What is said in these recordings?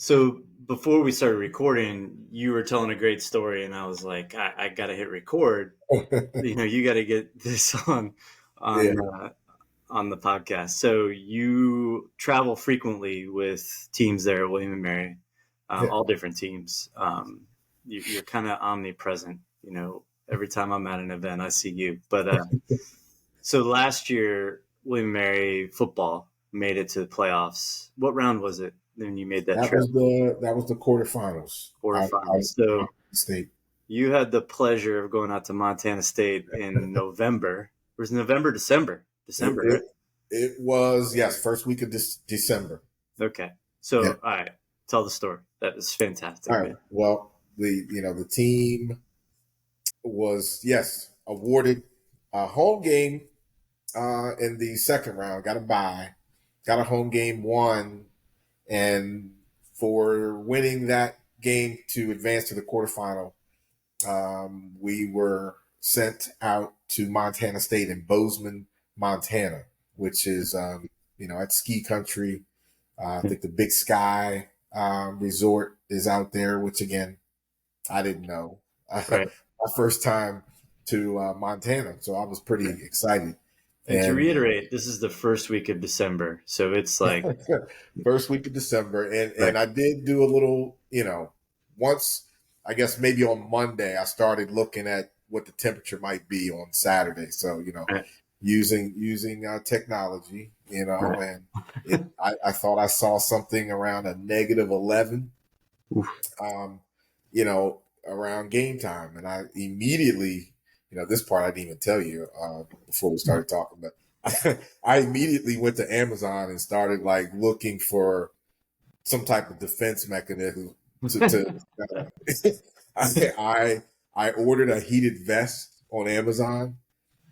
So before we started recording, you were telling a great story, and I was like, I got to hit record. You got to get this on Yeah, uh, on the podcast. So you travel frequently with teams there at William and Mary, yeah, all different teams. You're kind of omnipresent. Every time I'm at an event, I see you. But so last year, William and Mary football made it to the playoffs. What round was it? Then you made that that trip. was the quarterfinals. Out Quarterfinals. So of state. you had the pleasure of going out to Montana State in November. It was November, December. It, December, right? it, it was first week of December. Okay. So, Yeah. all right. Tell the story. That was fantastic, All right. man. Well, the team was awarded a home game in the second round. Got a bye. Got a home game won, and for winning that game to advance to the quarterfinal, we were sent out to Montana State in Bozeman, Montana, which is at ski country. I think the Big Sky Resort is out there, which again I didn't know. Right. My first time to Montana, so I was pretty excited. And to And reiterate, this is the first week of December. So it's like, first week of December, and right. I did do a little, once I guess maybe on Monday I started looking at what the temperature might be on Saturday. So Right. using technology, Right. and I thought I saw something around a -11, Oof. around game time, and I immediately, this part I didn't even tell you before we started talking, but I immediately went to Amazon and started like looking for some type of defense mechanism I ordered a heated vest on Amazon,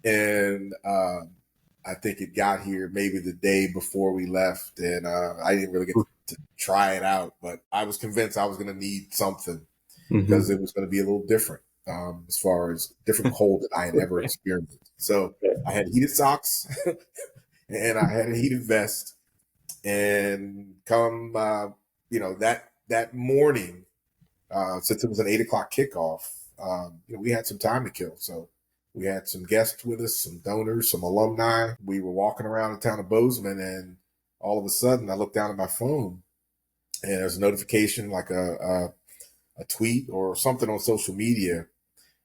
and I think it got here maybe the day before we left, and I didn't really get to try it out, but I was convinced I was going to need something because it was going to be a little different as far as different cold that I had ever experienced. So I had heated socks and I had a heated vest, and come that morning, since it was an 8 o'clock kickoff, we had some time to kill. So we had some guests with us, some donors, some alumni. We were walking around the town of Bozeman, and all of a sudden I looked down at my phone, and there's a notification, like a tweet or something on social media,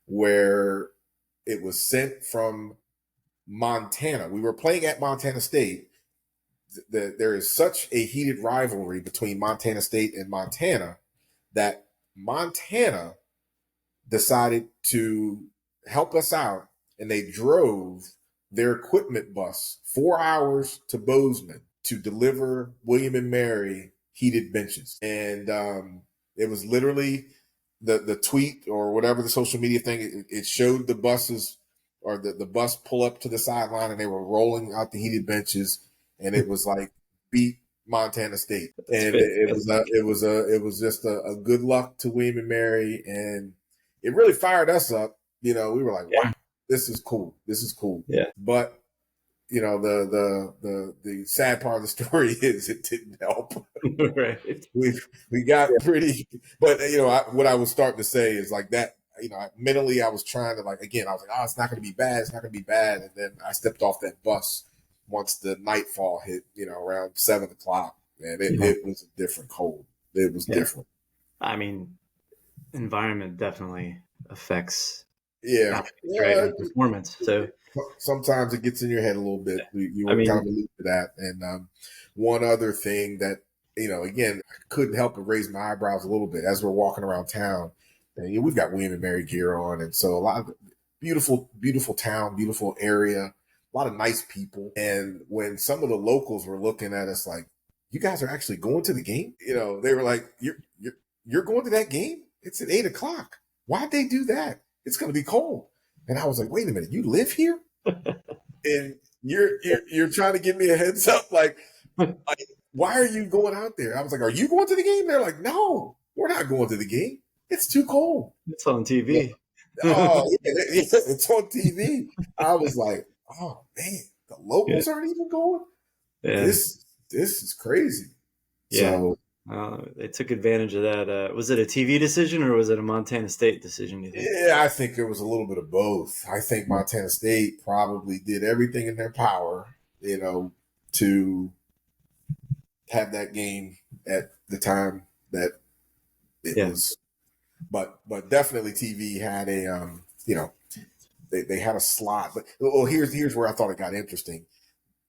where it was sent from Montana. We were playing at Montana State. There is such a heated rivalry between Montana State and Montana that Montana decided to help us out, and they drove their equipment bus 4 hours to Bozeman to deliver William and Mary heated benches. And it was literally the tweet or whatever the social media thing, it showed the buses, or the bus pull up to the sideline, and they were rolling out the heated benches, and it was like, beat Montana State. And it was just a good luck to William and Mary, and it really fired us up. We were like, wow, this is cool. This is cool. Yeah. But the sad part of the story is it didn't help. Right. We got pretty, but what I was starting to say is like that. Mentally I was trying to, like, again, I was like, oh, it's not going to be bad. It's not going to be bad. And then I stepped off that bus once the nightfall hit, around 7 o'clock, and it was a different cold. It was different. I mean, environment definitely affects performance. So sometimes it gets in your head a little bit. You were kind of alluding to that. And one other thing that, again, I couldn't help but raise my eyebrows a little bit as we're walking around town. And we've got William and Mary gear on, and so a lot of beautiful town, beautiful area, a lot of nice people. And when some of the locals were looking at us like, "You guys are actually going to the game?" They were like, "You're going to that game? It's at 8 o'clock. Why'd they do that? It's going to be cold." And I was like, "Wait a minute, you live here, and you're trying to give me a heads up? Like, why are you going out there?" I was like, "Are you going to the game?" They're like, "No, we're not going to the game. It's too cold. It's on TV." Oh, yeah, it's on TV. I was like, "Oh man, the locals aren't even going. Yeah. This is crazy." Yeah. So They took advantage of that. Was it a TV decision or was it a Montana State decision, do you think? Yeah, I think there was a little bit of both. I think Montana State probably did everything in their power, to have that game at the time that it Yeah. was. But definitely TV had they had a slot. But here's where I thought it got interesting.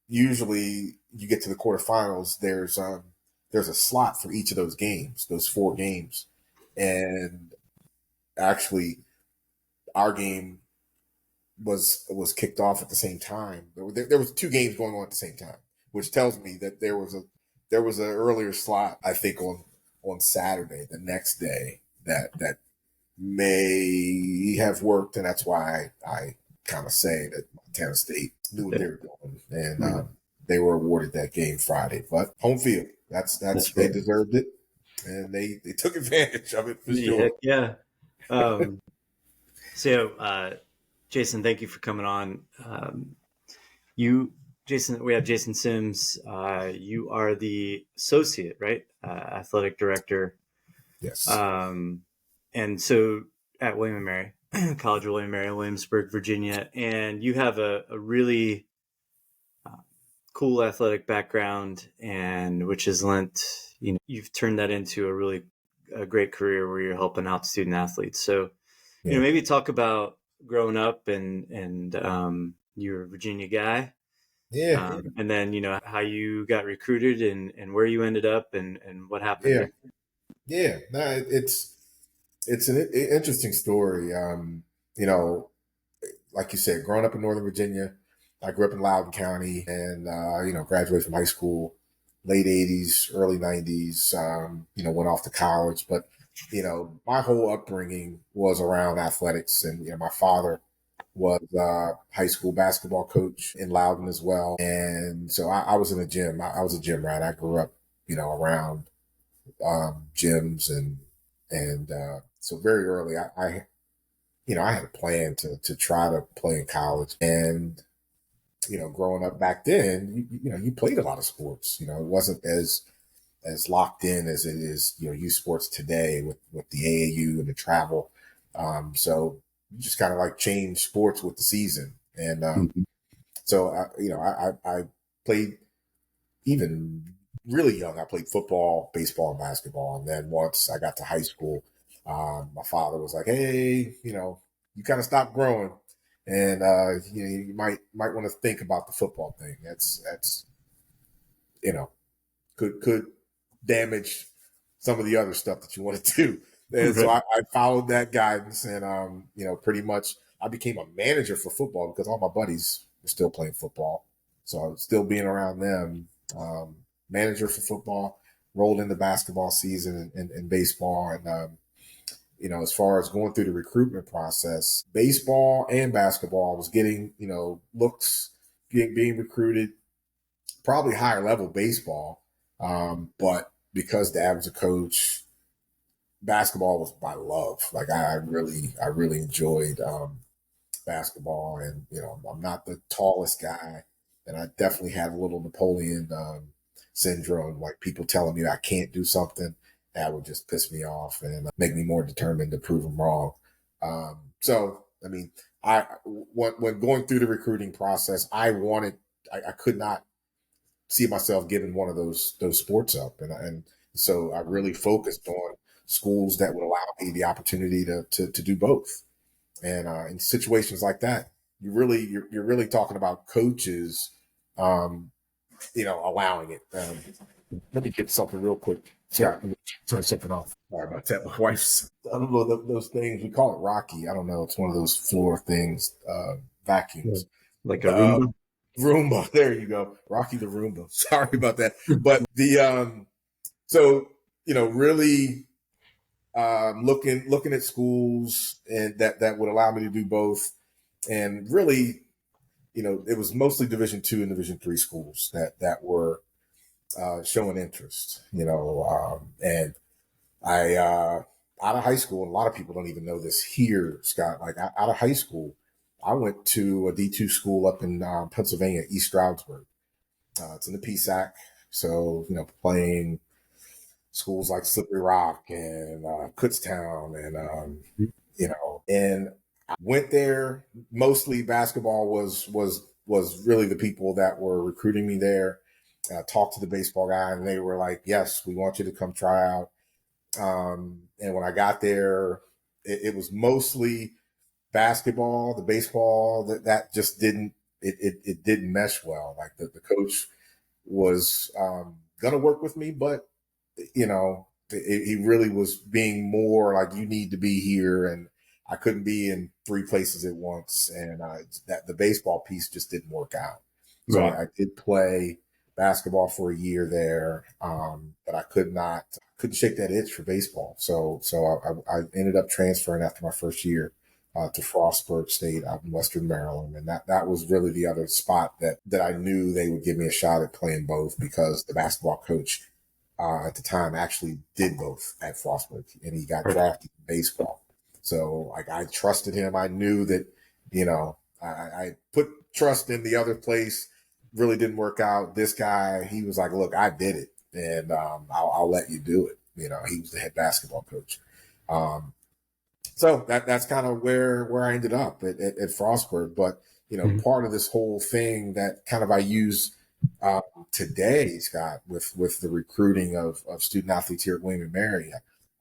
Usually, you get to the quarterfinals. There's a slot for each of those games, those 4 games, and actually, our game was kicked off at the same time. There was 2 games going on at the same time, which tells me that there was an earlier slot. I think on Saturday, the next day, that may have worked, and that's why I kind of say that Montana State knew what they were doing, and they were awarded that game Friday. But home field, that's they right. deserved it, and they took advantage of it for sure. Heck yeah. So, Jason, thank you for coming on. Jason, we have Jason Sims. You are the associate, right? Athletic director. Yes. And so at William and Mary, College of William and Mary, Williamsburg, Virginia, and you have a really cool athletic background, and which has lent, you've turned that into a great career where you're helping out student athletes. So, maybe talk about growing up and you're a Virginia guy. Yeah. And then, how you got recruited and where you ended up and what happened. Yeah. Yeah. No, it's an interesting story. Like you said, growing up in Northern Virginia, I grew up in Loudoun County, and graduated from high school, late '80s, early '90s. Went off to college, but my whole upbringing was around athletics, and my father was a high school basketball coach in Loudoun as well, and so I was in the gym. I was a gym rat. I grew up, around gyms, and so very early, I had a plan to try to play in college, and growing up back then, you played a lot of sports. It wasn't as locked in as it is, youth sports today with the AAU and the travel. So you just kind of like change sports with the season, and so I played even really young. I played football, baseball, and basketball, and then once I got to high school, my father was like, "Hey, you kind of stopped growing, and you might want to think about the football thing. That's could damage some of the other stuff that you want to do." And so I followed that guidance, and pretty much I became a manager for football because all my buddies were still playing football, so I was still being around them. Manager for football, rolled into basketball season and baseball, and as far as going through the recruitment process, baseball and basketball, I was getting looks, being recruited, probably higher level baseball, but because Dad was a coach, basketball was my love. Like I really enjoyed basketball, and I'm not the tallest guy, and I definitely had a little Napoleon syndrome, like people telling me I can't do something. That would just piss me off and make me more determined to prove them wrong. So I mean, when going through the recruiting process, I could not see myself giving one of those sports up, and so I really focused on schools that would allow me the opportunity to do both. And in situations like that, you're really talking about coaches, allowing it. Let me get something real quick. Yeah, turn something off. Sorry about that. My wife's, I don't know, those things, we call it Rocky. I don't know. It's one of those floor things, vacuums. Like a Roomba? Roomba. There you go. Rocky the Roomba. Sorry about that. But so, really looking at schools and that would allow me to do both. And really, it was mostly Division II and Division III schools that were showing interest, and I, out of high school, and a lot of people don't even know this here, Scott, like out of high school, I went to a D2 school up in Pennsylvania, East Stroudsburg. It's in the PSAC. So, playing schools like Slippery Rock and Kutztown, and I went there. Mostly basketball was really the people that were recruiting me there. I talked to the baseball guy, and they were like, "Yes, we want you to come try out." And when I got there, it was mostly basketball. The baseball that just didn't it didn't mesh well. Like the coach was gonna work with me, but he really was being more like, you need to be here, and I couldn't be in three places at once, and that the baseball piece just didn't work out. So Right. I did play basketball for a year there, but I couldn't shake that itch for baseball. So I ended up transferring after my first year to Frostburg State out in Western Maryland, and that was really the other spot that I knew they would give me a shot at playing both, because the basketball coach at the time actually did both at Frostburg, and he got drafted in baseball. So like, I trusted him. I knew that, I put trust in the other place. Really didn't work out. This guy, he was like, "Look, I did it, and I'll let you do it." He was the head basketball coach. So that's kind of where I ended up at Frostburg. But part of this whole thing that kind of I use today, Scott, with the recruiting of student athletes here at William and Mary,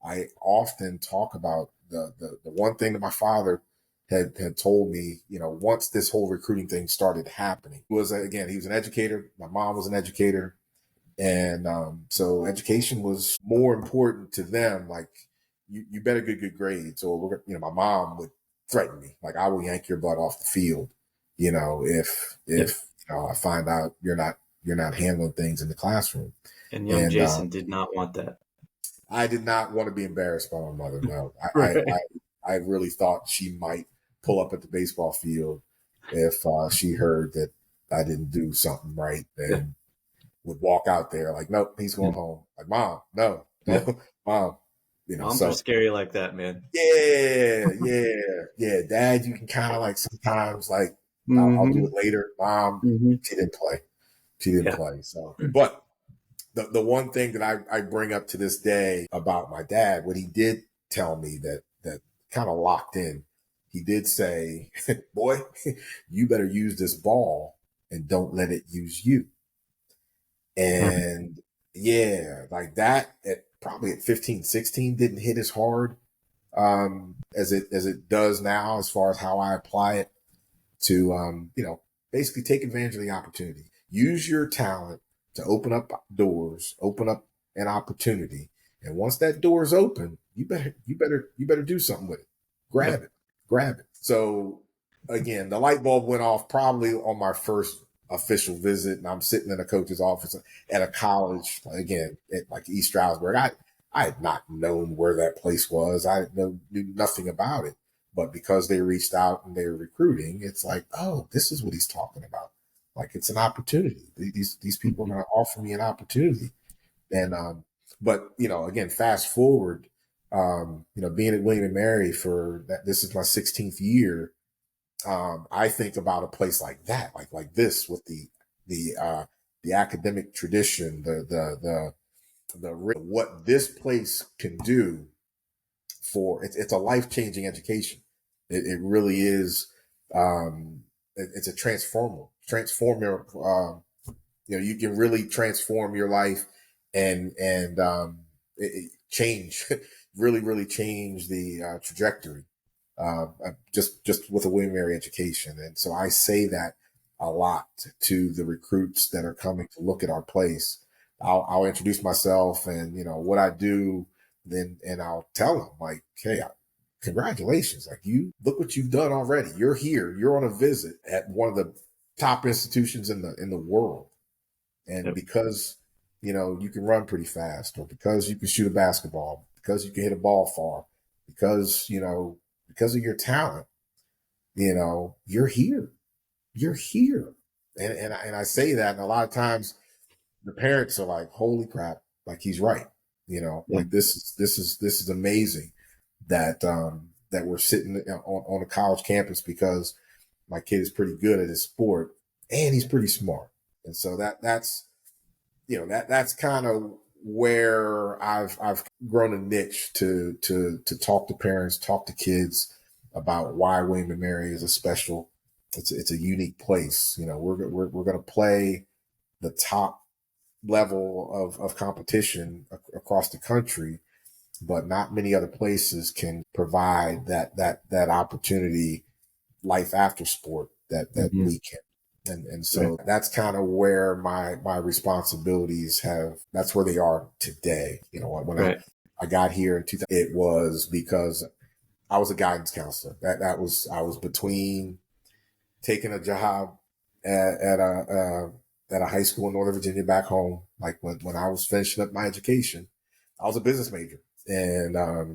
I often talk about the one thing that my father had told me, once this whole recruiting thing started happening, was, again, he was an educator. My mom was an educator. And so education was more important to them. Like, you better get good grades, or my mom would threaten me, like, "I will yank your butt off the field, if I find out you're not handling things in the classroom." And young Jason did not want that. I did not want to be embarrassed by my mother. No, Right. I really thought she might pull up at the baseball field if she heard that I didn't do something right, and would walk out there like, "Nope, he's going home." Like, "Mom, no, Mom." Moms So are scary like that, man. yeah. Dad, you can kind of like sometimes like, I'll do it later. Mom, she didn't play. She didn't play. So, but the one thing that I bring up to this day about my dad, what he did tell me that kind of locked in, he did say, "Boy, you better use this ball and don't let it use you." And yeah, like that, probably at 15, 16, didn't hit as hard as it does now, as far as how I apply it to basically take advantage of the opportunity. Use your talent to open up doors, open up an opportunity, and once that door is open, you better do something with it. Grab it. So again, the light bulb went off probably on my first official visit, and I'm sitting in a coach's office at a college, again, at like East Stroudsburg. I had not known where that place was. I knew nothing about it. But because they reached out and they were recruiting, it's like, oh, this is what he's talking about. Like, it's an opportunity. These people are going to offer me an opportunity. And but again, fast forward, being at William and Mary for that, this is my 16th year. I think about a place like that, like this, with the academic tradition, the what this place can do for it's a life-changing education. It really is. It's a transformer. You can really transform your life and change, really change the trajectory. Just with a William Mary education. And so I say that a lot to the recruits that are coming to look at our place. I'll introduce myself and what I do, and I'll tell them, like, "Hey, congratulations! Like, you look what you've done already. You're here. You're on a visit at one of the top institutions in the world, and because you can run pretty fast, or because you can shoot a basketball, because you can hit a ball far, because of your talent, you're here. You're here." And I say that, and a lot of times the parents are like, "Holy crap!" Like, he's right. Like, this is amazing that that we're sitting on a college campus because my kid is pretty good at his sport and he's pretty smart. And so that's kind of where I've grown a niche to talk to parents, talk to kids about why William and Mary is a special. It's a unique place. You know, we're going to play the top level of competition across the country, but not many other places can provide that opportunity, life after sport that we can. And so that's kind of where my responsibilities that's where they are today. You know, when I got here in 2000, it was because I was a guidance counselor. I was between taking a job at a high school in Northern Virginia back home. Like when I was finishing up my education, I was a business major, and I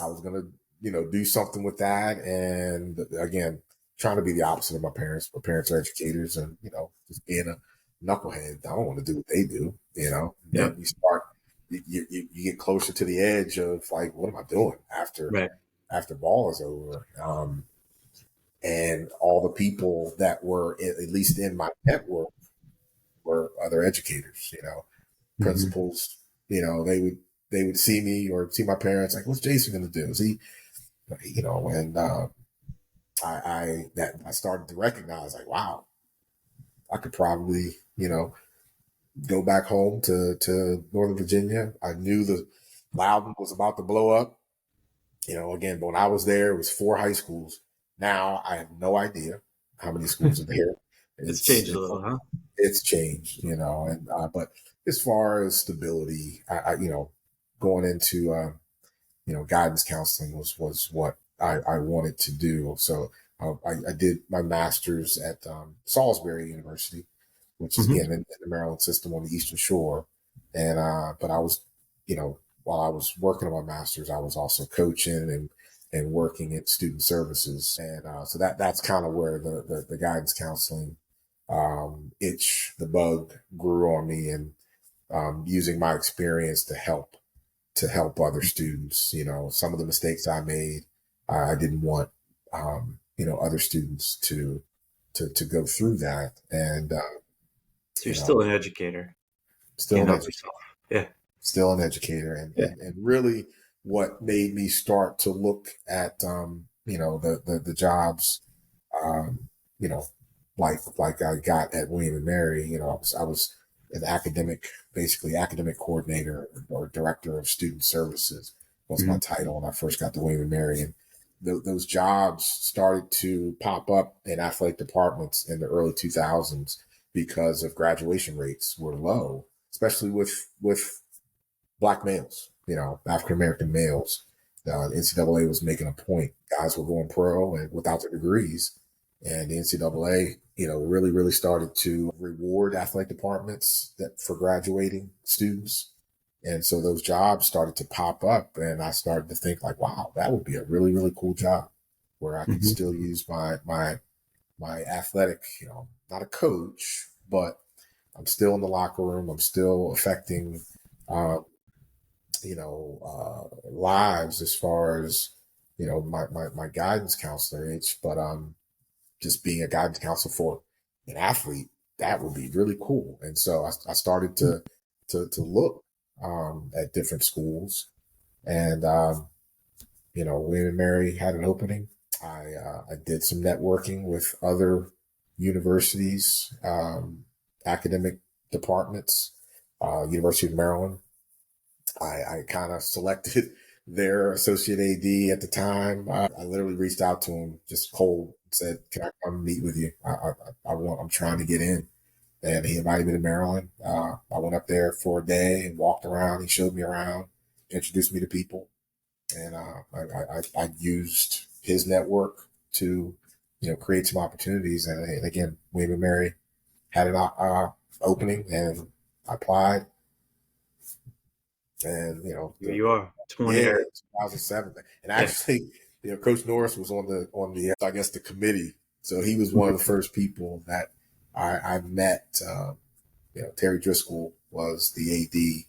was gonna do something with that. And again, trying to be the opposite of my parents. My parents are educators, and just being a knucklehead. I don't want to do what they do. Then you start. You get closer to the edge of like, what am I doing after ball is over? And all the people that were at least in my network were other educators, principals. They would see me or see my parents like, what's Jason going to do? Is he, and I started to recognize like, wow, I could probably, go back home to Northern Virginia. I knew the Loudon was about to blow up. Again, but when I was there, it was 4 high schools. Now I have no idea how many schools are there. It's changed a little, huh? It's changed, and but as far as stability, I going into guidance counseling was what I wanted to do. So I did my master's at Salisbury University, which is again in the Maryland system on the Eastern Shore, and but I was while I was working on my master's, I was also coaching and working at student services. And so that's kind of where the guidance counseling the bug grew on me, and using my experience to help other students. Some of the mistakes I made, I didn't want, other students to go through that. And so you're still an educator. Still an educator. Yeah. Still an educator, and really what made me start to look at the jobs like I got at William and Mary. I was an academic coordinator or director of student services was my title when I first got to William and Mary, and those jobs started to pop up in athletic departments in the early 2000s because of graduation rates were low, especially with Black males, African American males. The NCAA was making a point. Guys were going pro and without their degrees. And the NCAA, really, really started to reward athletic departments for graduating students. And so those jobs started to pop up. And I started to think like, wow, that would be a really, really cool job where I could still use my athletic, not a coach, but I'm still in the locker room. I'm still affecting lives as far as, my guidance counselor age, but just being a guidance counselor for an athlete, that would be really cool. And so I started to look at different schools, and William and Mary had an opening. I did some networking with other universities, academic departments, University of Maryland. I kind of selected their associate AD at the time. I literally reached out to him just cold and said, "Can I come meet with you? I'm trying to get in." And he invited me to Maryland. I went up there for a day and walked around. He showed me around, introduced me to people, and I used his network to create some opportunities. And again, William and Mary had an opening, and I applied. And here you are, 2007, and actually, Coach Norris was on the I guess the committee, so he was one of the first people that I met. Terry Driscoll was the AD,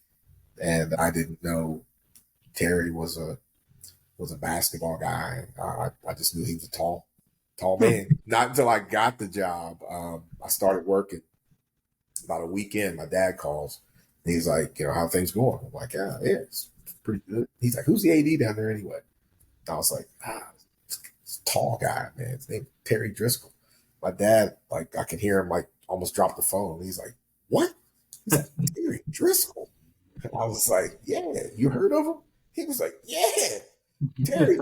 and I didn't know Terry was a basketball guy. I just knew he was a tall man. Not until I got the job, I started working. About a weekend, my dad calls He's like, how things going? I'm like, yeah, it's pretty good. He's like, who's the AD down there anyway? I was like, it's a tall guy, man. His name Terry Driscoll. My dad, like, I could hear him like almost drop the phone. He's like, what? He's like, Terry Driscoll. And I was like, yeah, you heard of him? He was like, yeah, Terry.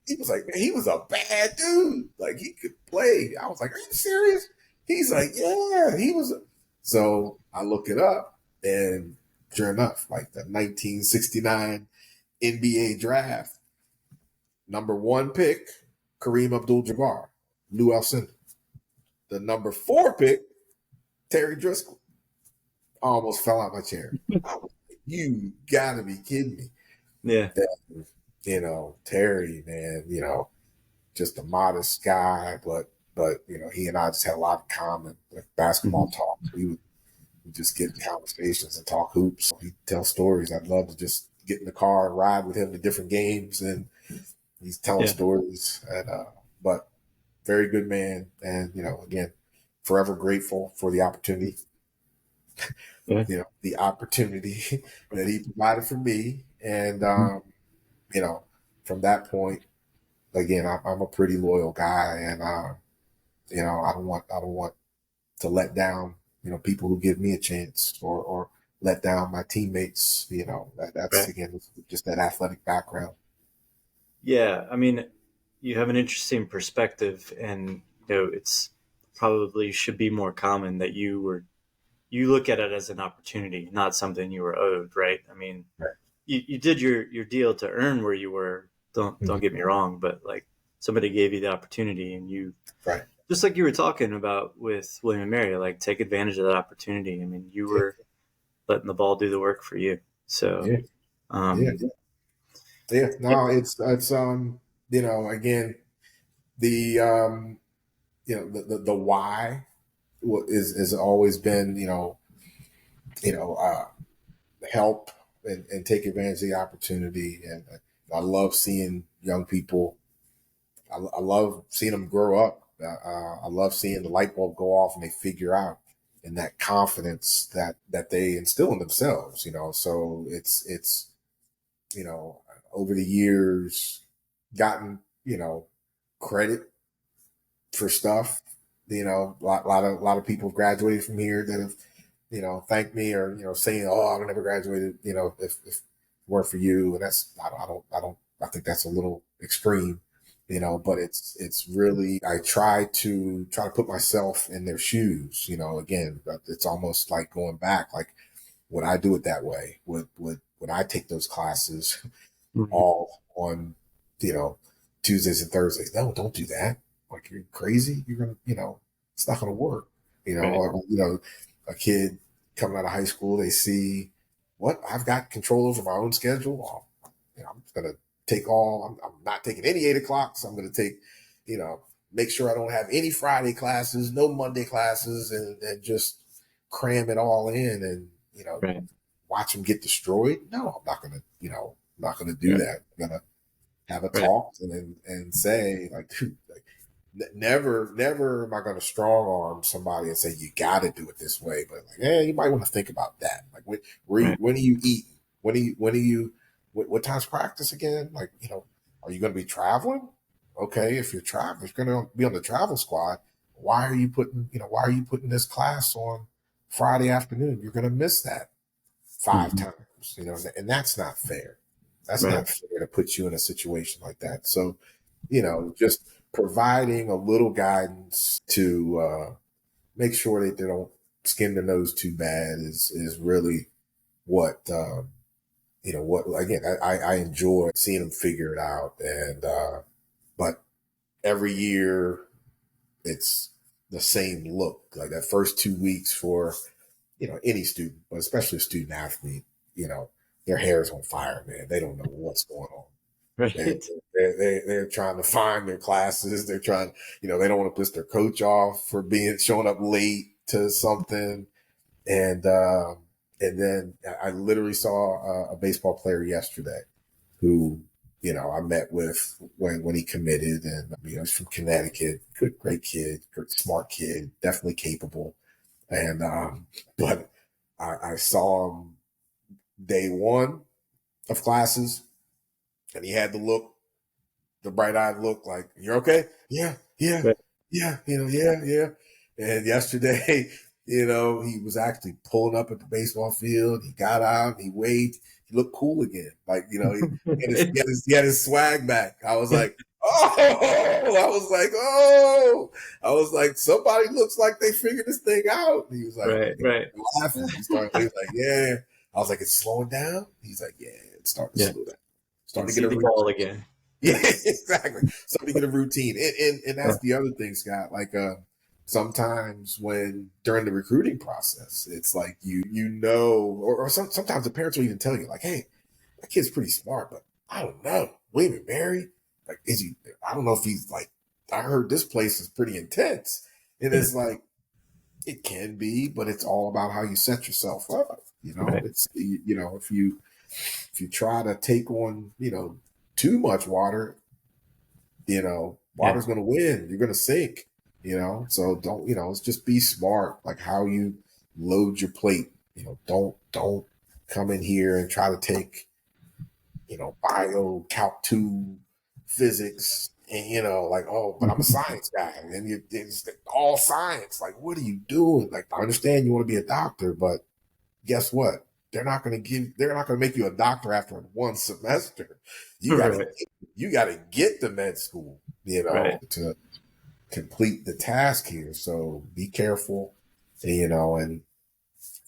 He was like, man, he was a bad dude. Like, he could play. I was like, are you serious? He's like, yeah, he was. So I look it up, and sure enough, like the 1969 NBA draft, number 1 pick, Kareem Abdul-Jabbar, Lou Alcindor. The number 4 pick, Terry Driscoll. I almost fell out my chair. You gotta be kidding me. Yeah. That, Terry, man, just a modest guy, but he and I just had a lot in common, like basketball talk. We would just get in conversations and talk hoops. He'd tell stories. I'd love to just get in the car and ride with him to different games, and he's telling stories. And but very good man, and again, forever grateful for the opportunity. The opportunity that he provided for me, and from that point, again, I'm a pretty loyal guy, and I don't want to let down people who give me a chance, or let down my teammates. That's again just that athletic background. Yeah, I mean, you have an interesting perspective, and it's probably should be more common that you look at it as an opportunity, not something you were owed, right? I mean, Right. you did your deal to earn where you were. Don't get me wrong, but like somebody gave you the opportunity, and you, Right. just like you were talking about with William and Mary, like take advantage of that opportunity. I mean, you were letting the ball do the work for you. So, Yeah. No, it's again, the the why is always been help and take advantage of the opportunity, and I love seeing young people. I love seeing them grow up. I love seeing the light bulb go off and they figure out, and that confidence that they instill in themselves. So it's over the years gotten credit for stuff. A lot of people graduated from here that have thanked me, or saying, "Oh, I would never graduated," if it weren't for you. And that's I think that's a little extreme, but it's really, I try to put myself in their shoes. Again, it's almost like going back, like, would I do it that way? Would I take those classes all on Tuesdays and Thursdays? No, don't do that. Like, you're crazy. You're gonna, it's not gonna work. Right. Or a kid coming out of high school, they see what I've got control over my own schedule. I'm gonna take all. I'm not taking any 8 o'clocks. I'm gonna take, make sure I don't have any Friday classes, no Monday classes, and just cram it all in, and Right. watch them get destroyed. No, I'm not gonna do that. I'm gonna have a talk and say, like, dude, like, never am I going to strong arm somebody and say you got to do it this way. But like, you might want to think about that. Like, when are you eating? When are you? What time's practice again? Like, are you going to be traveling? Okay, if you're traveling, if you're going to be on the travel squad, why are you putting this class on Friday afternoon? You're going to miss that 5 times, and that's not fair. That's not fair to put you in a situation like that. So, just providing a little guidance to make sure that they don't skin their nose too bad is really what, what, again, I enjoy seeing them figure it out. And, but every year it's the same look, like that first 2 weeks for, any student, but especially a student athlete, their hair's on fire, man. They don't know what's going on. Right. They're trying to find their classes. They're trying, they don't want to piss their coach off for showing up late to something. And then I literally saw a baseball player yesterday who, I met with when he committed, and he's from Connecticut, great kid, smart kid, definitely capable. And but I saw him day one of classes, and he had the bright-eyed look, like, "You're okay? Yeah, yeah, Right. yeah, yeah, yeah." And yesterday, he was actually pulling up at the baseball field. He got out, he waved, he looked cool again. Like, he had his swag back. I was like, oh, I was like, somebody looks like they figured this thing out. And he was like, Right, right. laughing. He was like, yeah. I was like, it's slowing down. He's like, yeah, it's starting to Yeah. slow down. Can Starting to see get a the routine. ball again. Yeah, exactly. Starting to get a routine. And that's the other thing, Scott. Like, sometimes when during the recruiting process, it's like or sometimes the parents will even tell you, like, hey, that kid's pretty smart, but I don't know. William and Mary, like, I don't know if he's like, I heard this place is pretty intense. And it's like, it can be, but it's all about how you set yourself up. Right. It's, if you try to take on, too much water, water's going to win. You're going to sink, so don't, it's just be smart, like how you load your plate. Don't come in here and try to take, bio, calc 2, physics, and, like, oh, but I'm a science guy. And then it's all science. Like, what are you doing? Like, I understand you want to be a doctor, but guess what? They're not going to make you a doctor after one semester. You got to, Right. you got to get to med school, Right. to complete the task here. So be careful, and,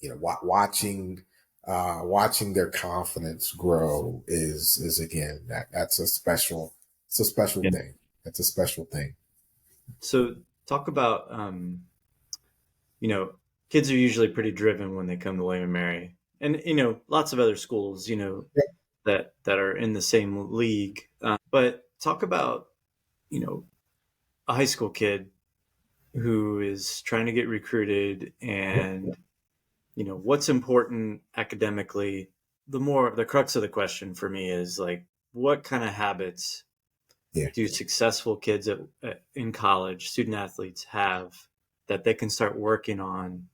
watching their confidence grow is again, that's a special, Yeah. thing. That's a special thing. So talk about, you know, kids are usually pretty driven when they come to William and Mary, and lots of other schools, Yeah. that are in the same league. But talk about, a high school kid who is trying to get recruited, and what's important academically. The crux of the question for me is, like, what kind of habits Yeah. do successful kids in college, student athletes, have that they can start working on,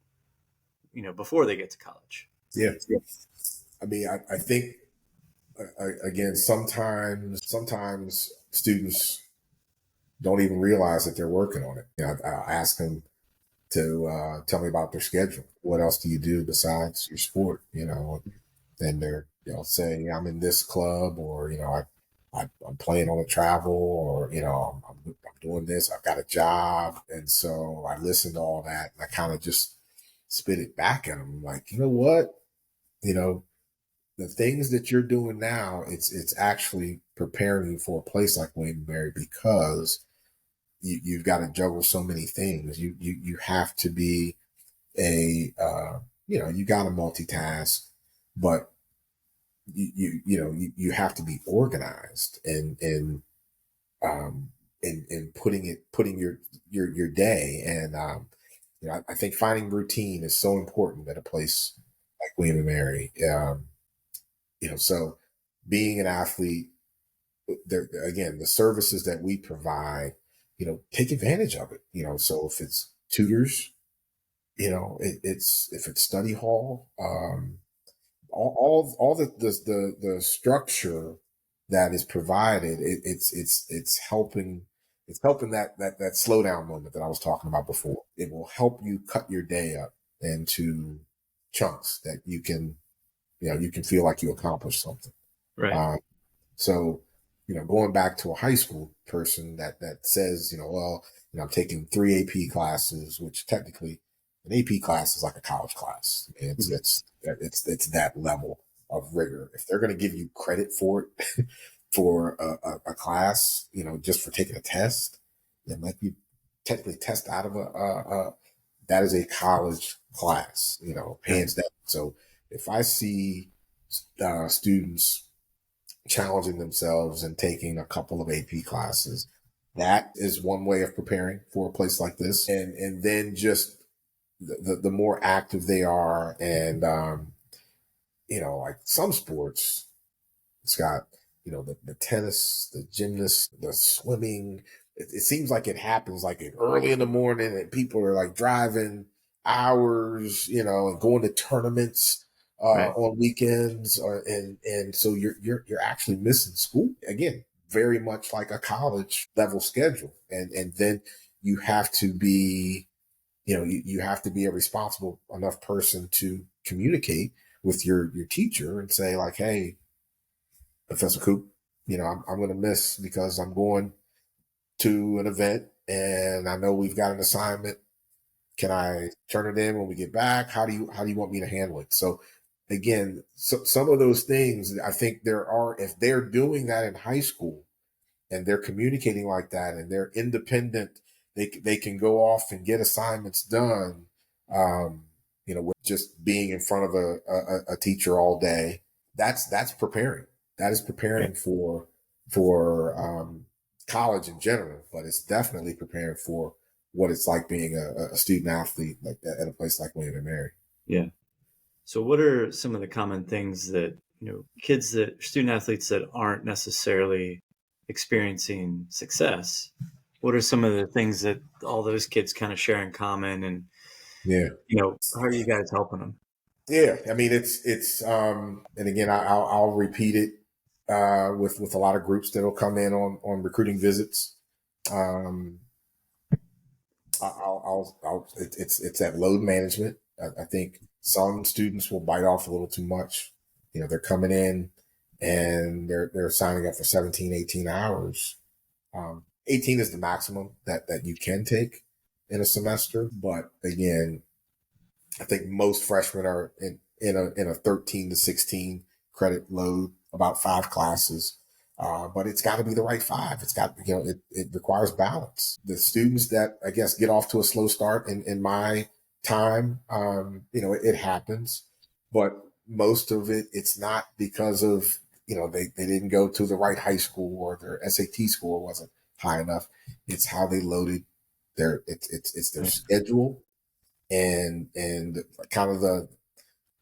before they get to college? Yeah. I mean, I think, again, sometimes students don't even realize that they're working on it. I ask them to tell me about their schedule. What else do you do besides your sport? Then they'll say, I'm in this club, or I'm playing on a travel, or I'm doing this. I've got a job, and so I listen to all that, and I kind of just spit it back at them, like, you know what, you know, the things that you're doing now, it's actually preparing you for a place like William and Mary, because you've got to juggle so many things. You have to be you got to multitask, but you have to be organized and putting your day, and I think finding routine is so important at a place like William and Mary. So being an athlete, there again, the services that we provide, take advantage of it. So if it's tutors, it's if it's study hall, all the structure that is provided, it's helping that slow down moment that I was talking about before. It will help you cut your day up into chunks that you can feel like you accomplished something. Right. So, going back to a high school person that says, well, I'm taking 3 AP classes, which technically an AP class is like a college class. It's that level of rigor. If they're going to give you credit for it, for a class, just for taking a test, then let you technically test out of that is a college class, hands down. So if I see students challenging themselves and taking a couple of AP classes, that is one way of preparing for a place like this. And then just the more active they are, and like some sports, Scott, the tennis, the gymnast, the swimming, it seems like it happens like early in the morning, and people are like driving hours, and going to tournaments Right. on weekends, and so you're actually missing school again, very much like a college level schedule, and then you have to be, you have to be a responsible enough person to communicate with your teacher and say like, hey, Professor Coop, I'm going to miss because I'm going to an event and I know we've got an assignment. Can I turn it in when we get back? How do you want me to handle it? So again, some of those things, I think if they're doing that in high school and they're communicating like that and they're independent, they can go off and get assignments done. With just being in front of a teacher all day, that's preparing. That is preparing for college in general, but it's definitely preparing for what it's like being a student athlete like that at a place like William and Mary. Yeah. So what are some of the common things that, student athletes that aren't necessarily experiencing success, what are some of the things that all those kids kind of share in common, and, Yeah. how are you guys helping them? Yeah. I mean, and again, I'll repeat it, with a lot of groups that'll come in on recruiting visits. Um, it's that load management. I think some students will bite off a little too much. They're coming in and they're signing up for 17, 18 hours. 18 is the maximum that you can take in a semester. But again, I think most freshmen are in a 13 to 16 credit load, about 5 classes. But it's got to be the right 5. It's got, it requires balance. The students that I guess get off to a slow start in my time, it happens, but most of it's not because of, they didn't go to the right high school or their SAT score wasn't high enough. It's how they loaded it's their schedule and kind of the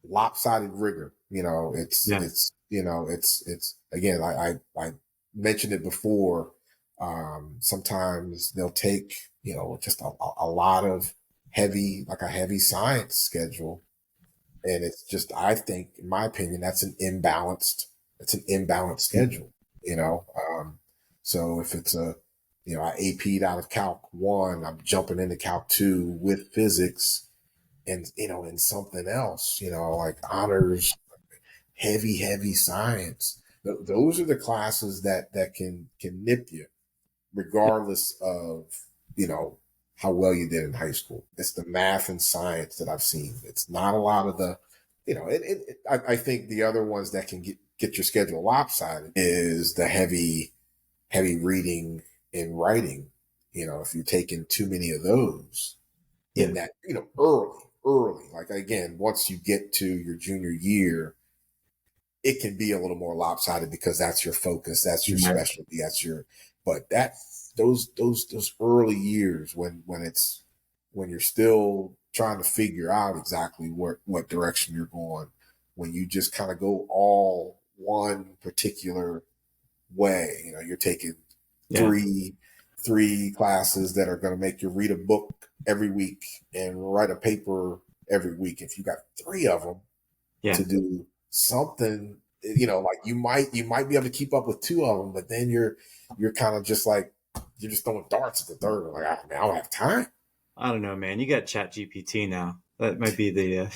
lopsided rigor. It's again, I mentioned it before. Sometimes they'll take, just a lot of like a heavy science schedule. And it's just, I think, in my opinion, it's an imbalanced schedule, so if it's I AP'd out of Calc 1, I'm jumping into Calc 2 with physics and, in something else, like honors, heavy science. Those are the classes that can nip you regardless of, how well you did in high school. It's the math and science that I've seen. It's not a lot of the, I think the other ones that can get your schedule lopsided is the heavy reading and writing. If you're taking too many of those in that, early, like again, once you get to your junior year, it can be a little more lopsided because that's your focus, that's your specialty, but those early years when you're still trying to figure out exactly what direction you're going, when you just kind of go all one particular way, you're taking three classes that are going to make you read a book every week and write a paper every week. If you got 3 of them to do something, like you might be able to keep up with 2 of them, but then you're kind of just like, you're just throwing darts at the third. Like, I don't have time. I don't know, man. You got Chat GPT now. That might be the.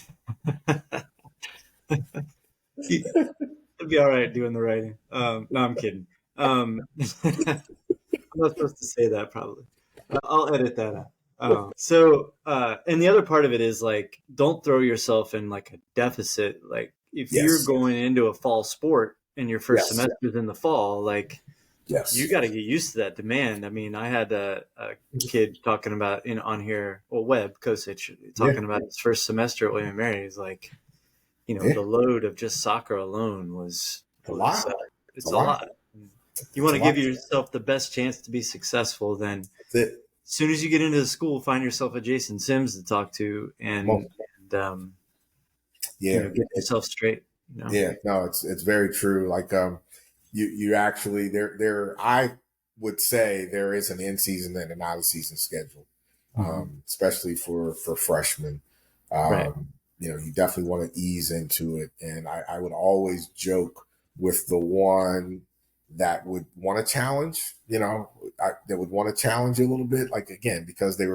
It'll be all right doing the writing. No, I'm kidding. I'm not supposed to say that, probably. I'll edit that out. And the other part of it is like, don't throw yourself in like a deficit. Like if you're going into a fall sport and your first semester is in the fall, like you got to get used to that demand. I mean, I had a kid talking about on here, Webb Kosich, talking about his first semester at William and Mary. He's like, the load of just soccer alone was a lot. It's a lot. You want to give yourself the best chance to be successful, then as soon as you get into the school, find yourself a Jason Sims to talk to and get yourself straight. Yeah, no, it's very true. Like, you actually I would say there is an in season and an out of season schedule, especially for freshmen. you definitely want to ease into it. And I would always joke with the one that would want to challenge, that would want to challenge you a little bit, like, again, because they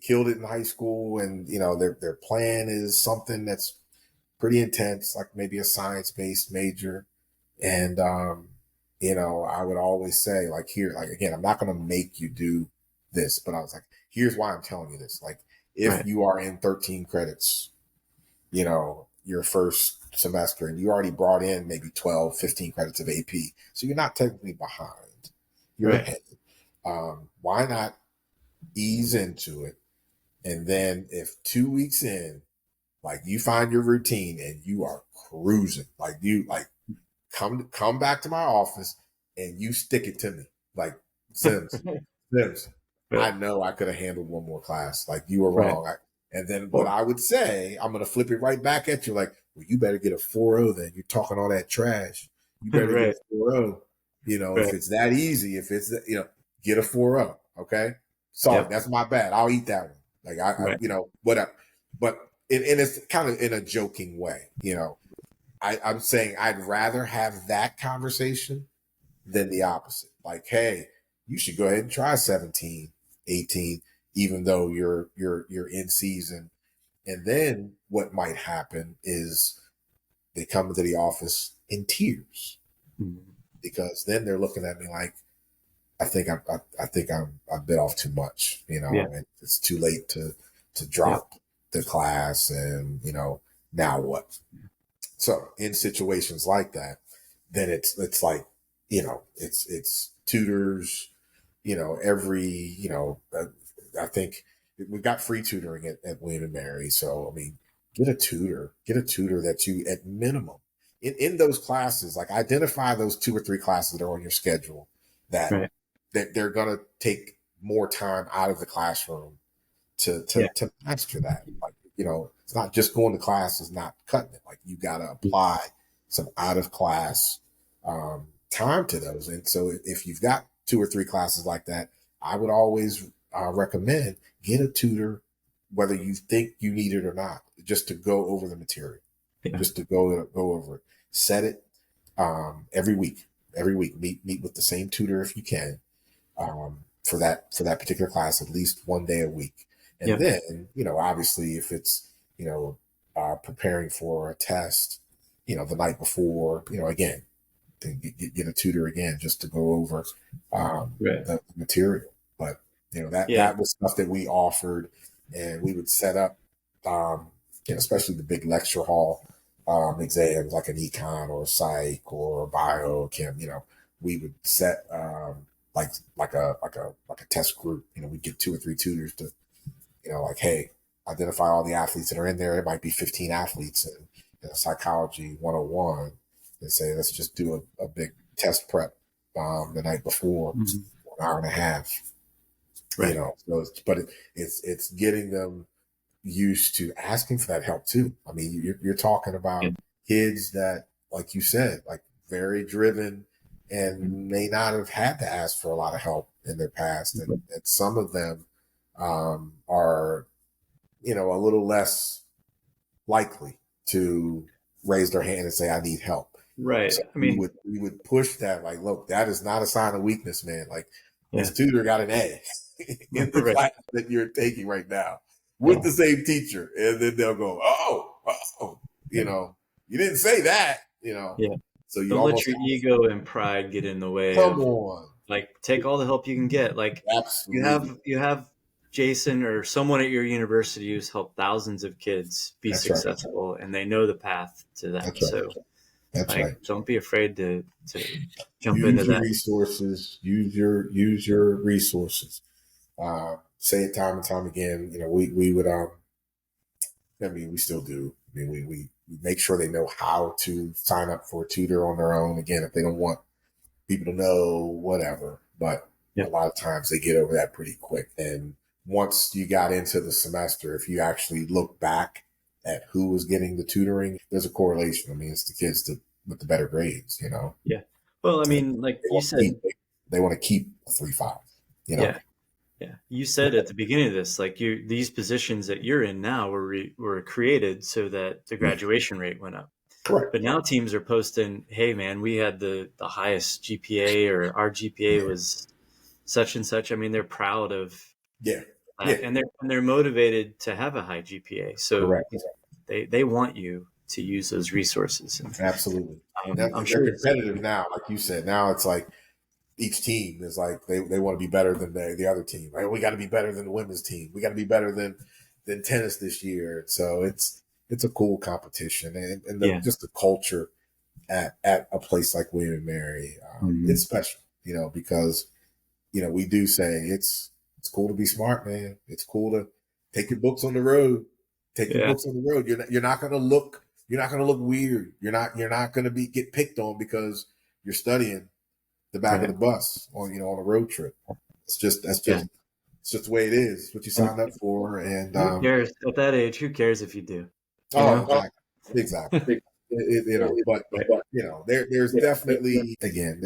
killed it in high school, and their plan is something that's pretty intense, like maybe a science-based major. And I would always say, like, here, like, again, I'm not going to make you do this, but I was like, here's why I'm telling you this. Like, if you are in 13 credits, your first semester, and you already brought in maybe 12, 15 credits of AP, so you're not technically behind, you're ahead. Why not ease into it? And then if 2 weeks in, like, you find your routine and you are cruising, like, come back to my office and you stick it to me, like, Sims, I know I could have handled one more class. Like, you were wrong. And then what I would say, I'm going to flip it right back at you. Like, well, you better get a 4.0 then. You're talking all that trash. You better get a 4.0. If it's that easy, if it's, get a 4.0. Okay. Sorry, that's my bad. I'll eat that one. Like, I whatever. But, and it's kind of in a joking way, I'm saying I'd rather have that conversation than the opposite. Like, hey, you should go ahead and try 17, 18, even though you're in season. And then what might happen is they come into the office in tears, because then they're looking at me like, I think I bit off too much, and it's too late to drop the class, and now what? So in situations like that, then it's like, it's tutors, every, I think we've got free tutoring at William and Mary. So, I mean, get a tutor that you, at minimum, in those classes, like, identify those 2 or 3 classes that are on your schedule that they're going to take more time out of the classroom to master that. Like, it's not just going to class is not cutting it. Like, you got to apply some out of class time to those. And so if you've got 2 or 3 classes like that, I would always recommend get a tutor, whether you think you need it or not, just to go over the material, just to go over it, set it every week, meet with the same tutor if you can, for that particular class, at least one day a week. And then, obviously, if it's, preparing for a test, the night before, again, to get a tutor again, just to go over the material. But, that was stuff that we offered, and we would set up, especially the big lecture hall exams, like an econ or a psych or a bio chem, we would set like a test group. We'd get 2 or 3 tutors to, like, hey, identify all the athletes that are in there. It might be 15 athletes in psychology 101, and say, let's just do a big test prep the night before, an hour and a half. So it's getting them used to asking for that help too. I mean, you're talking about kids that, like you said, like, very driven and may not have had to ask for a lot of help in their past, and some of them are, a little less likely to raise their hand and say, I need help. Right. So I mean, we would push that, like, look, that is not a sign of weakness, man. Like, this tutor got an A in the class that you're taking right now with the same teacher. And then they'll go, oh, you didn't say that, So you don't let your ego and pride get in the way. Come on. Like, take all the help you can get. Like, absolutely. You have Jason or someone at your university who's helped thousands of kids be successful, and they know the path to that. So don't be afraid to jump into that. Use your resources. Say it time and time again. We would, we still do. I mean, we make sure they know how to sign up for a tutor on their own. Again, if they don't want people to know, whatever. But a lot of times they get over that pretty quick. And once you got into the semester, if you actually look back at who was getting the tutoring, there's a correlation. I mean, it's the kids with the better grades, Yeah. Well, I mean, like you said, they want to keep a 3.5, Yeah. You said at the beginning of this, like these positions that you're in now were created so that the graduation rate went up. Correct. But now teams are posting, hey man, we had the highest GPA, or our GPA Yeah. was such and such. I mean, they're proud of Yeah. Yeah. that, and they're motivated to have a high GPA. So Correct. they want you to use those resources. And Absolutely. Now, I'm they're sure competitive now, like you said. Now it's like each team is like they want to be better than the other team. Right? We got to be better than the women's team. We got to be better than tennis this year. So it's a cool competition, and yeah. just the culture at a place like William and Mary, it's special. Because we do say it's cool to be smart, man. It's cool to take your books on the road. Take your Yeah. books on the road. You're not going to look weird. You're not going to get picked on because you're studying the back of the bus on a road trip. That's just the way it is. It's what you signed up for. And who cares at that age? Who cares if you do? exactly. But there's definitely, again,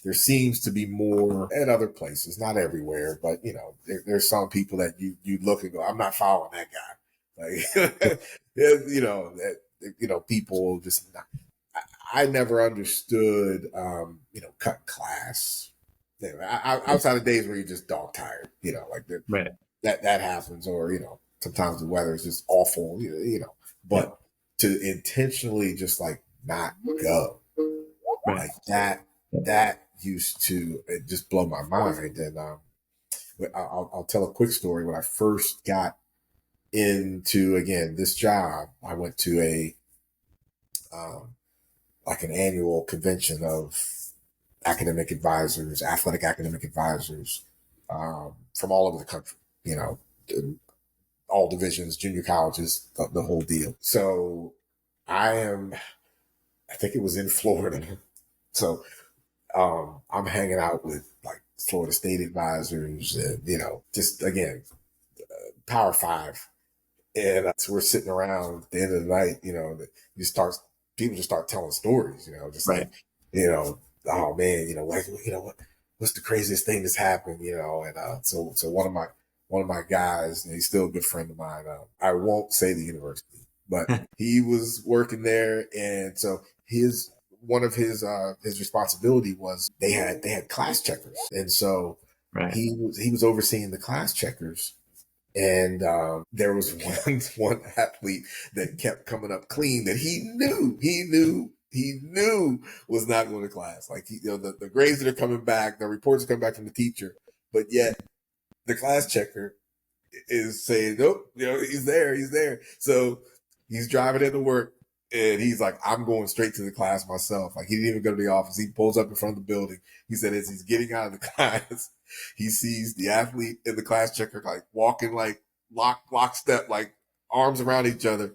there seems to be more at other places, not everywhere, but there's some people that you look and go, I'm not following that guy. Like, people just not. I never understood, cut class. Outside of days where you're just dog tired, like Right. that happens, or sometimes the weather is just awful, but to intentionally just like not go, like that used to just blow my mind. And I'll tell a quick story. When I first got into, again, this job, I went to a like an annual convention of athletic academic advisors, from all over the country, all divisions, junior colleges, the whole deal. So I think it was in Florida. So I'm hanging out with like Florida State advisors, and, just again, Power Five. And so we're sitting around at the end of the night, people just start telling stories, just like, oh man, what's the craziest thing that's happened, and so one of my guys, and he's still a good friend of mine. I won't say the university, but he was working there, and so one of his responsibility was they had class checkers, and so he was overseeing the class checkers. And there was one athlete that kept coming up clean that he knew was not going to class. Like the grades that are coming back, the reports are coming back from the teacher, but yet the class checker is saying, nope, he's there. So he's driving into work, and he's like, I'm going straight to the class myself. Like, he didn't even go to the office. He pulls up in front of the building. He said, as he's getting out of the class, he sees the athlete and the class checker like walking like lockstep, like arms around each other.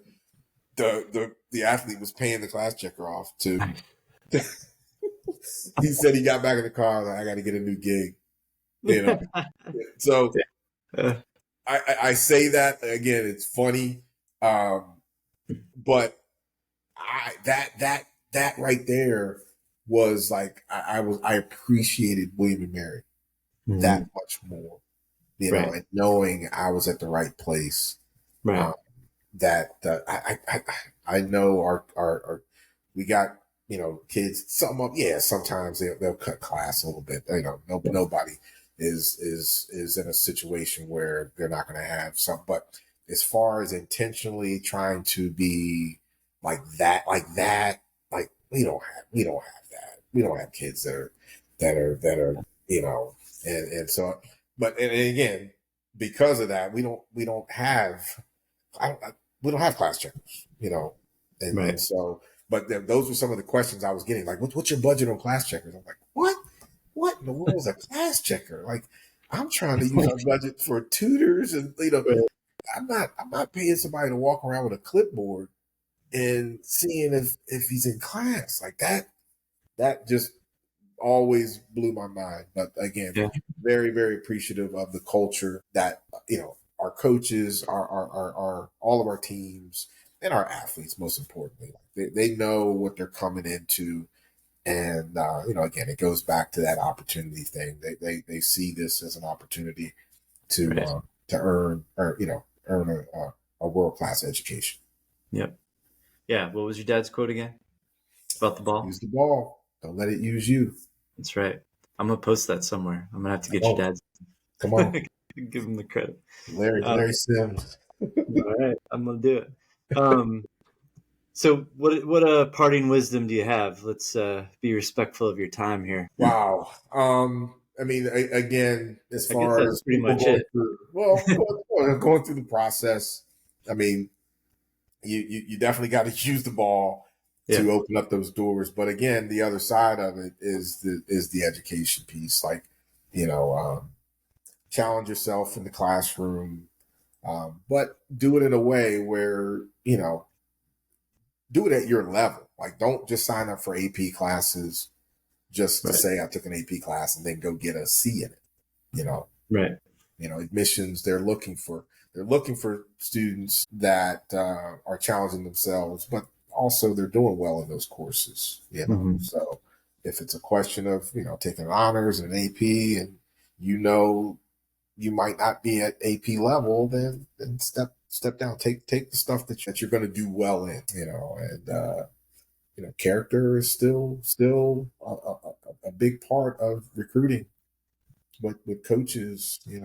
The athlete was paying the class checker off to. He said he got back in the car, like, I got to get a new gig. So I say that again. It's funny, but that right there was like I appreciated William and Mary that much more, and knowing I was at the right place. That I know our we got kids. Sometimes they'll cut class a little bit. Nobody is in a situation where they're not going to have some. But as far as intentionally trying to be like that, like we don't have that. We don't have kids that are and so. But and again, because of that, we don't have. We don't have class checkers, and so, but those were some of the questions I was getting. Like, what's your budget on class checkers? I'm like, what in the world is a class checker? Like, I'm trying to use our budget for tutors, and I'm not paying somebody to walk around with a clipboard and seeing if he's in class. Like that just always blew my mind. But again, very, very appreciative of the culture that, our coaches, our all of our teams, and our athletes, most importantly. They know what they're coming into. And, again, it goes back to that opportunity thing. They see this as an opportunity to Right. earn a world class education. Yep. Yeah. What was your dad's quote again about the ball? Use the ball. Don't let it use you. That's right. I'm gonna post that somewhere. I'm gonna have to get your Oh, dad's. come on, Give him the credit. Larry Sims. All right, I'm gonna do it. So what parting wisdom do you have? Let's be respectful of your time here. Wow. I mean, again, as I guess far that's as pretty people much going it. through, going through the process, I mean, you definitely got to use the ball Yeah. to open up those doors. But again, the other side of it is the education piece. Like, challenge yourself in the classroom, but do it in a way where do it at your level. Like, don't just sign up for AP classes just to Right. say I took an AP class and then go get a C in it. Right. Admissions, they're looking for students that are challenging themselves, but also they're doing well in those courses. Mm-hmm. So if it's a question of taking honors and an AP, and you might not be at AP level, then step down. Take the stuff that you're going to do well in. And character is still a big part of recruiting. But with coaches, they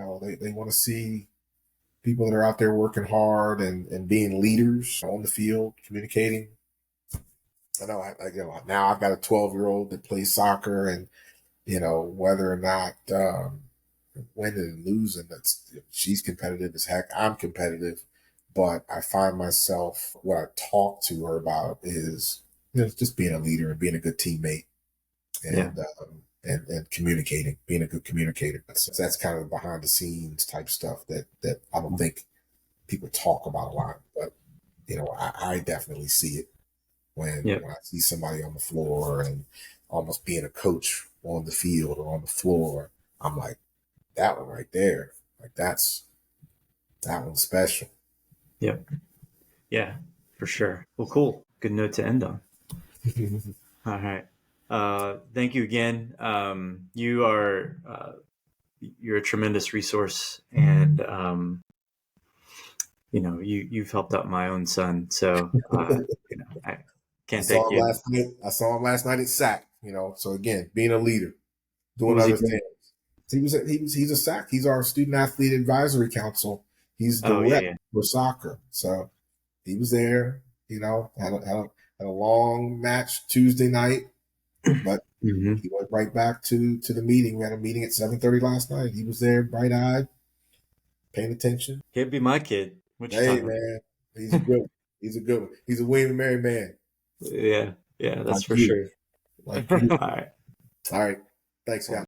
want to see people that are out there working hard and being leaders on the field, communicating. I know, now I've got a 12-year-old that plays soccer, and whether or not winning and losing, she's competitive as heck. I'm competitive, but I find myself, what I talk to her about is just being a leader and being a good teammate, and and communicating, being a good communicator. That's kind of behind the scenes type stuff that I don't think people talk about a lot, but I definitely see it when I see somebody on the floor and almost being a coach on the field or on the floor. I'm like, that one right there, like that one's special. Yep. Yeah, for sure. Well, cool. Good note to end on. All right. Thank you again. You're a tremendous resource, and you've helped out my own son. So I can't thank you. I saw him last night at SAC. So again, being a leader, What doing was he other doing? things. He's a SAC. He's our Student Athlete Advisory Council. He's the Oh yeah, rep yeah. for soccer. So he was there. Had a long match Tuesday night, but Mm-hmm. he went right back to the meeting. We had a meeting at 7:30 last night. He was there, bright eyed, paying attention. Can't be my kid. What you Hey talking man, he's a good one. He's a good one. He's a William and Mary man. about? Yeah, that's Like for you. sure. Like All you. right. All right. Thanks, guys.